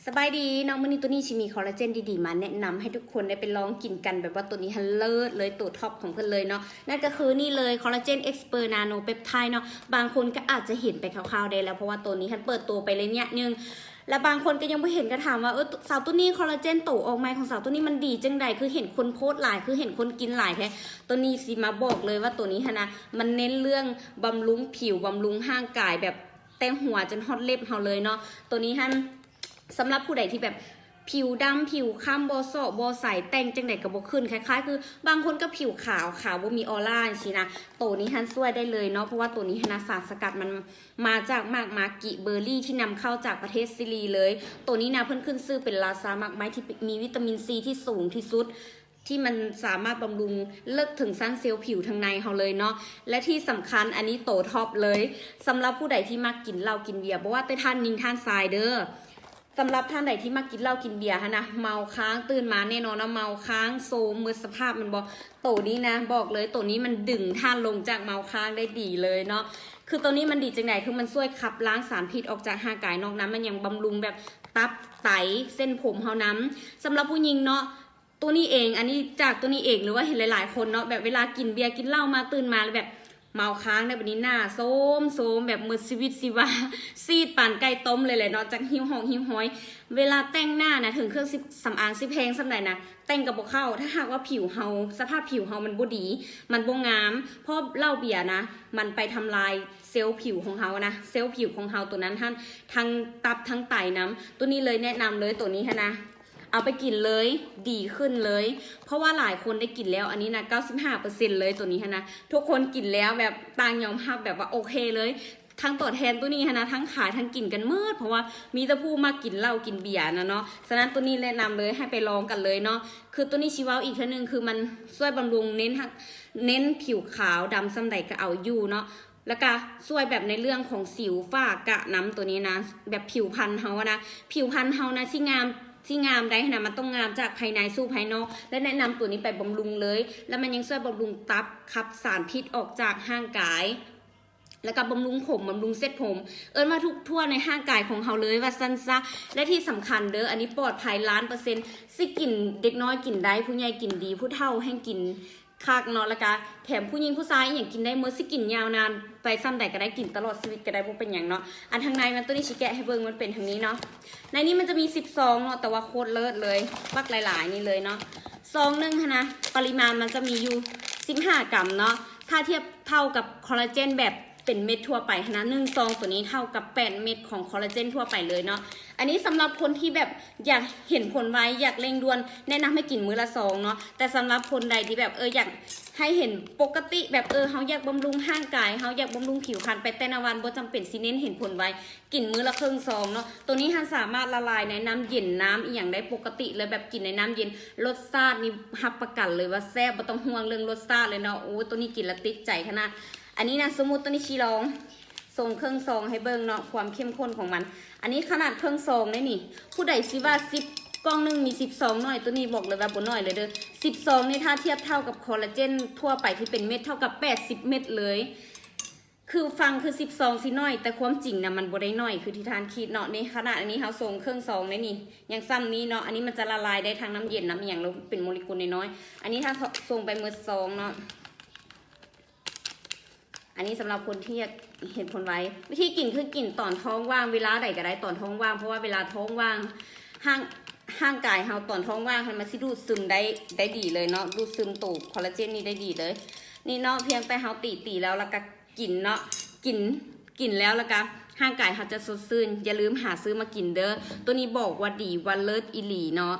สบายดีน้องมื้อนี้ตัวนี้ชิมีคอลลาเจนดีๆมาแนะนำให้ทุกคนได้ไปลองกินกันแบบว่าตัวนี้ฮันเลิศเลยตัวท็อปของเพื่อนเลยเนาะนั่นก็คือนี่เลยคอลลาเจนเอ็กซ์เพรสนาโนเปปไทด์เนาะบางคนก็อาจจะเห็นไปคร่าวๆได้แล้วเพราะว่าตัวนี้ฮันเปิดตัวไปเลยเนี่ยนึงและบางคนก็ยังไม่เห็นก็ถามว่าสาวตัวนี้คอลลาเจนโตออกมาของสาวตัวนี้มันดีจังใดคือเห็นคนโพสต์หลายคือเห็นคนกินหลายแท้ตัวนี้สิมาบอกเลยว่าตัวนี้นะมันเน้นเรื่องบำรุงผิวบำรุงร่างกายแบบแต่งหัวจนฮอตเล็บเฮาเลยเนาะตัวนี้ฮันสำหรับผู้ใดที่แบบผิวดำผิวค้ำโบโซโบใสแต่งจังไหนกับโบขึ้นคล้ายๆคือบางคนก็ผิวขาวโบมีออร่าสินะตัวนี้ฮันช่วยได้เลยเนาะเพราะว่าตัวนี้ฮันสารสกัดมันมาจากหมากมากิเบอร์รี่ที่นำเข้าจากประเทศซิลีเลยตัวนี้นะเพิ่นขึ้นชื่อเป็นลาซาหมากไม้ที่มีวิตามินซีที่สูงที่สุดที่มันสามารถบำรุงเลิกถึงสร้างเซลล์ผิวทางในเขาเลยเนาะและที่สำคัญอันนี้โตท็อปเลยสำหรับผู้ใดที่มักกินเหล้ากินเบียร์บอกว่าไปทานยิงทานทรายเด้อสำหรับท่านใดที่มากินเหล้ากินเบียร์นะเมาค้างตื่นมาแน่นอนนะเมาค้างโซมมือสภาพมันบอกโตนี้นะบอกเลยโตนี้มันดึงท่านลงจากเมาค้างได้ดีเลยเนาะคือตัวนี้มันดีจังไหนคือมันช่วยขับล้างสารพิษออกจากร่างกายนอกนั้นมันยังบำรุงแบบตับไตเส้นผมเฮาน้ำสำหรับผู้หญิงเนาะตัวนี้เองอันนี้จากตัวนี้เองหรือว่าเห็นหลายๆคนเนาะแบบเวลากินเบียร์กินเหล้ามาตื่นมาแบบเมาค้างในแบบนี้หน้าโซมแบบมือชีวิตชีวาซีดป่านไก่ต้มเลยแหละเนาะจากหิวหองหิวห้อยเวลาแต่งหน้านะถึงเครื่องสำอางซิเพลงสำไหนนะแต่งกับบ่เข้าถ้าหากว่าผิวเฮาสภาพผิวเฮามันบ่ดีมันบ่งามเพราะเหล้าเบียร์นะมันไปทำลายเซลล์ผิวของเฮานะเซลล์ผิวของเฮาตัวนั้นท่านทั้งตับทั้งไตน้ำตัวนี้เลยแนะนำเลยตัวนี้นะเอาไปกินเลยดีขึ้นเลยเพราะว่าหลายคนได้กินแล้วอันนี้นะ95%เลยตัวนี้นะทุกคนกินแล้วแบบต่างยอมรับแบบว่าโอเคเลยทั้งตัวแทนตัวนี้นะทั้งขายทั้งกินกันมืดเพราะว่ามีแต่ผู้มากินเหล้ากินเบียร์นะเนาะฉะนั้นตัวนี้แนะนำเลยให้ไปลองกันเลยเนาะคือตัวนี้ชีวะอีกทีนึงคือมันช่วยบำรุงเน้นผิวขาวดำซ้ำใดก็เอาอยู่เนาะแล้วก็ช่วยแบบในเรื่องของสิวฝ้ากระน้ำตัวนี้นะแบบผิวพรรณเฮานะผิวพรรณเฮานะที่งามได้ขนาดมันต้องงามจากภายในสู่ภายนอกและแนะนำตัวนี้ไปบำรุงเลยแล้วมันยังช่วยบำรุงตับขับสารพิษออกจากร่างกายแล้วก็บำรุงผมบำรุงเส้นผมมาทุกทั่วในร่างกายของเขาเลยว่าสั้นซะและที่สำคัญเด้ออันนี้ปลอดภัย100%สิกินเด็กน้อยกินได้ผู้ใหญ่กินดีผู้เฒ่าให้กินคักเนาะแล้วก็แถมผู้หญิงผู้ชายอย่างกินได้เมื่อสิกินยาวนานไปซ้ำใดก็ได้กินตลอดชีวิตก็ได้บ่เป็นอย่างเนาะอันทางในมันตัวนี้ชิแกะให้เบิ่งมันเป็นทางนี้เนาะในนี้มันจะมี10ซองเนาะแต่ว่าโคตรเลิศเลยบักหลายๆนี่เลยเนาะซองนึงนะปริมาณมันจะมีอยู่15 กรัมเนาะถ้าเทียบเท่ากับคอลลาเจนแบบเป็นเม็ดทั่วไปนะ1 ซองตัวนี้เท่ากับ8 เม็ดของคอลลาเจนทั่วไปเลยเนาะอันนี้สำหรับคนที่แบบอยากเห็นผลไวอยากเร่งด่วนแนะนำให้กินมื้อละซองเนาะแต่สำหรับคนใดที่แบบอยากให้เห็นปกติแบบเขาอยากบำรุงร่างกายเขาอยากบำรุงผิวพรรณไปแต่ละวันบ่จำเป็นสิเน้นเห็นผลไวกินมื้อละครึ่งซองเนาะตัวนี้ท่านสามารถละลายในน้ำเย็นน้ำอีอย่างได้ปกติเลยแบบกินในน้ำเย็นรสชาตินี่รับประกันเลยว่าแซ่บบ่ต้องห่วงเรื่องรสชาติเลยเนาะโอ้ตัวนี้กินแล้วติดใจขนาดอันนี้นะสมมุติตัวนี้ชีลองส่งเครื่องซองให้เบิ่งเนาะความเข้มข้นของมันอันนี้ขนาดเครื่องซองได้นี่ผู้ใดสิว่า10 กล่องนึงมี10 ซองหน่อยตัวนี้บอกเลยว่าบ่น้อยเลยเด้อ10 ซองนี่ถ้าเทียบเท่ากับคอลลาเจนทั่วไปที่เป็นเม็ดเท่ากับ80 เม็ดเลยคือฟังคือ10 ซองสิน้อยแต่ความจริงนะมันบ่ได้น้อยคือที่ทานคิดเนาะนี่ขนาดอันนี้เฮาส่งเครื่องซองได้นี่ยังซ้ำนี้เนาะอันนี้มันจะละลายได้ทางน้ำเย็นน้ำอย่างแล้วเป็นโมเลกุลน้อยๆอันนี้ถ้าส่งไปมื้อซองเนาะอันนี้สำหรับคนที่เห็นผลไว้วิธีกินคือกินตอนท้องว่างเวลาใดก็ได้ตอนท้องว่างเพราะว่าเวลาท้องว่างห่างกายเฮาตอนท้องว่างมันสิดูดซึมได้ดีเลยเนาะดูดซึมตูคอลลาเจนนี่ได้ดีเลยนี่เนาะเพียงแต่เฮาตีแล้วก็กินเนาะกินแล้วก็ห่างกายเฮาจะสดชื่นอย่าลืมหาซื้อมากินเด้อตัวนี้บอกว่าดีวันเลิศอีหลีเนาะ